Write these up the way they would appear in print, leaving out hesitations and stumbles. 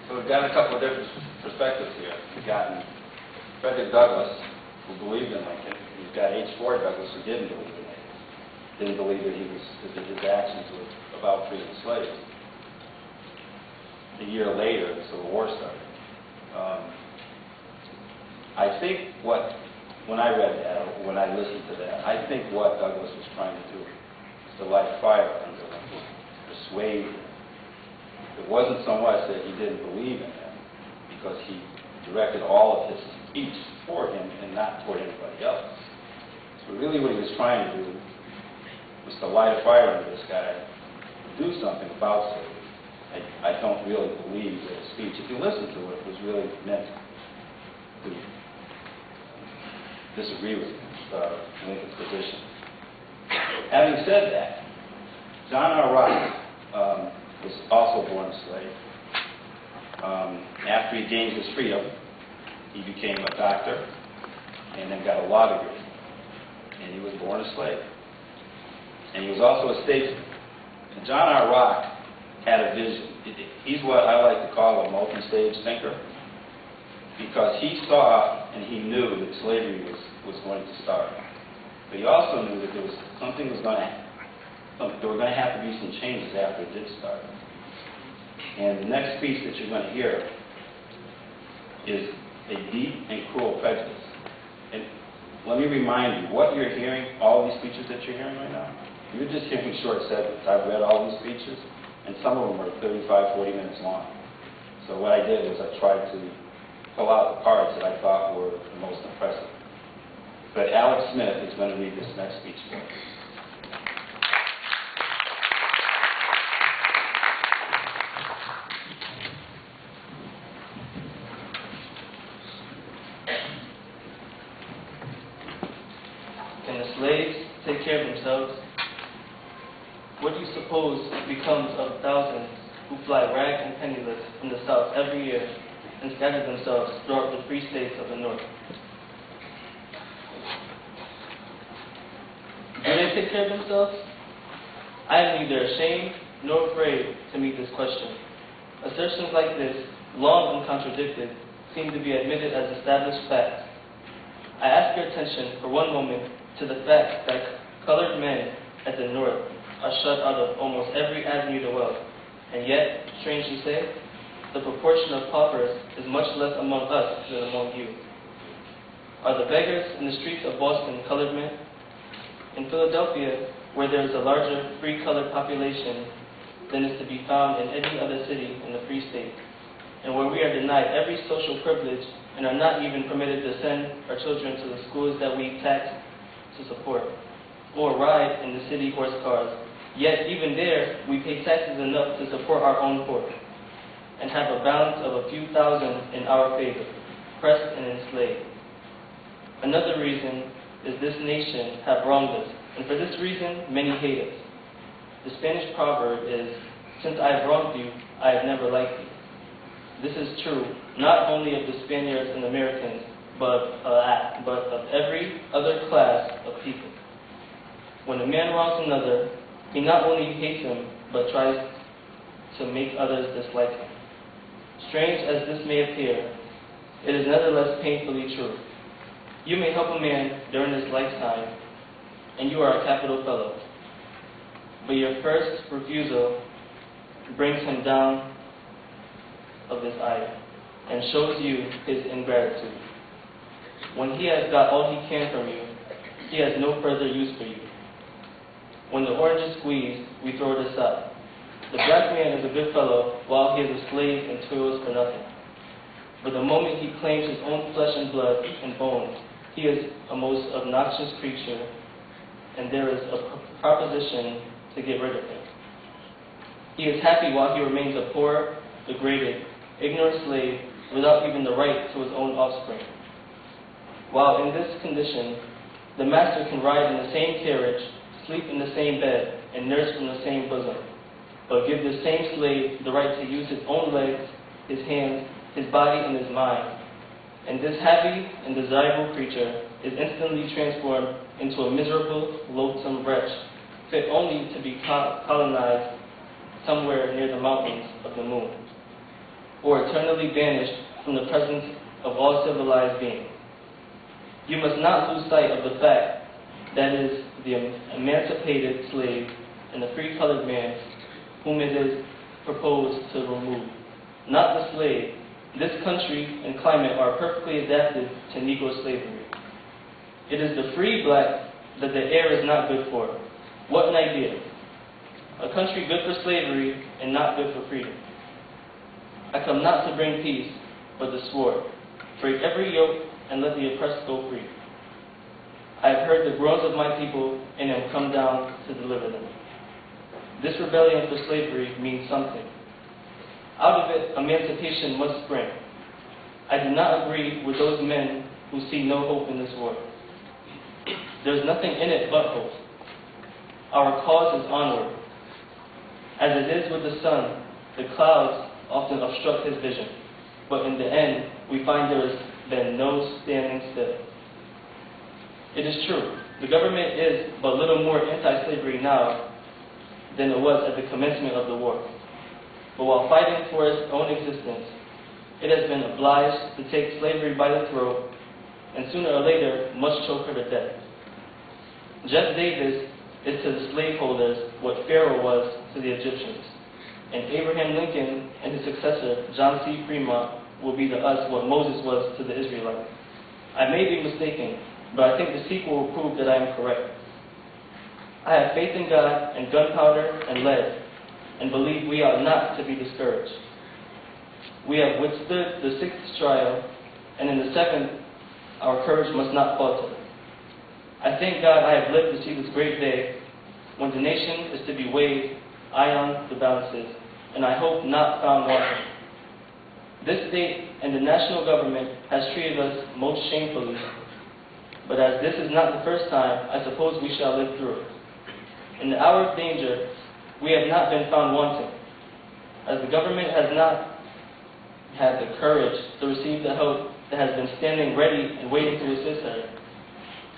So we've got a couple of different perspectives here. We've got Frederick Douglass, who believed in Lincoln. You've got H. Ford Douglass, who didn't believe in Lincoln. Didn't believe that his actions were about freeing slaves. A year later, the Civil War started. I think when I read that, or when I listened to that, I think what Douglass was trying to do was to light a fire under Lincoln, persuade him. It wasn't so much that he didn't believe in him, because he directed all of his speech for him and not toward anybody else. So really what he was trying to do was to light a fire under this guy, do something about slavery. I don't really believe that his speech, if you listen to it, was really meant to disagree with Lincoln's position. Having said that, John R. Rock was also born a slave. After he gained his freedom, he became a doctor and then got a law degree. And he was born a slave. And he was also a statesman. And John R. Rock had a vision. He's what I like to call a multi-stage thinker, because he saw and he knew that slavery was going to start. But he also knew that there was something was going to happen. There were going to have to be some changes after it did start. And the next speech that you're going to hear is a deep and cruel prejudice. And let me remind you, what you're hearing, all these speeches that you're hearing right now, you're just hearing short segments. I've read all these speeches, and some of them are 35, 40 minutes long. So what I did was I tried to pull out the parts that I thought were the most impressive. But Alex Smith is going to read this next speech for us. Can the slaves take care of themselves? What do you suppose becomes of thousands who fly ragged and penniless from the South every year and scatter themselves throughout the free states of the North? Do they take care of themselves? I am neither ashamed nor afraid to meet this question. Assertions like this, long uncontradicted, seem to be admitted as established facts. I ask your attention for one moment to the fact that colored men at the North are shut out of almost every avenue to wealth, and yet, strange to say, the proportion of paupers is much less among us than among you. Are the beggars in the streets of Boston colored men? In Philadelphia, where there is a larger free colored population than is to be found in any other city in the Free State, and where we are denied every social privilege and are not even permitted to send our children to the schools that we tax to support, or ride in the city horse cars, yet even there we pay taxes enough to support our own poor, and have a balance of a few thousand in our favor, oppressed and enslaved. Another reason is this nation have wronged us, and for this reason many hate us. The Spanish proverb is, "Since I have wronged you, I have never liked you." This is true not only of the Spaniards and Americans, but of every other class of people. When a man wrongs another, he not only hates him, but tries to make others dislike him. Strange as this may appear, it is nevertheless painfully true. You may help a man during his lifetime, and you are a capital fellow. But your first refusal brings him down of his ire and shows you his ingratitude. When he has got all he can from you, he has no further use for you. When the orange is squeezed, we throw it aside. The black man is a good fellow while he is a slave and toils for nothing. But the moment he claims his own flesh and blood and bones, he is a most obnoxious creature, and there is a proposition to get rid of him. He is happy while he remains a poor, degraded, ignorant slave without even the right to his own offspring. While in this condition, the master can ride in the same carriage, sleep in the same bed, and nurse from the same bosom, but give the same slave the right to use his own legs, his hands, his body, and his mind. And this happy and desirable creature is instantly transformed into a miserable, loathsome wretch, fit only to be colonized somewhere near the mountains of the moon. or eternally banished from the presence of all civilized beings. You must not lose sight of the fact that it is the emancipated slave and the free colored man whom it is proposed to remove, not the slave. This country and climate are perfectly adapted to Negro slavery. It is the free black that the air is not good for. What an idea. A country good for slavery and not good for freedom. I come not to bring peace, but the sword. Break every yoke and let the oppressed go free. I have heard the groans of my people and am come down to deliver them. This rebellion for slavery means something. Out of it, emancipation must spring. I do not agree with those men who see no hope in this war. There is nothing in it but hope. Our cause is onward. As it is with the sun, the clouds often obstruct his vision, but in the end, we find there has been no standing still. It is true, the government is but little more anti-slavery now than it was at the commencement of the war. But while fighting for its own existence, it has been obliged to take slavery by the throat, and sooner or later must choke her to death. Jeff Davis is to the slaveholders what Pharaoh was to the Egyptians, and Abraham Lincoln and his successor, John C. Fremont, will be to us what Moses was to the Israelites. I may be mistaken, but I think the sequel will prove that I am correct. I have faith in God and gunpowder and lead, and believe we are not to be discouraged. We have withstood the 6th trial, and in the 7th, our courage must not falter. I thank God I have lived to see this great day, when the nation is to be weighed high on the balances, and I hope not found wanting. This state and the national government has treated us most shamefully, but as this is not the first time, I suppose we shall live through it. In the hour of danger, we have not been found wanting. As the government has not had the courage to receive the help that has been standing ready and waiting to assist her,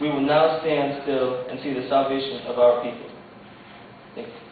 we will now stand still and see the salvation of our people. Thank you.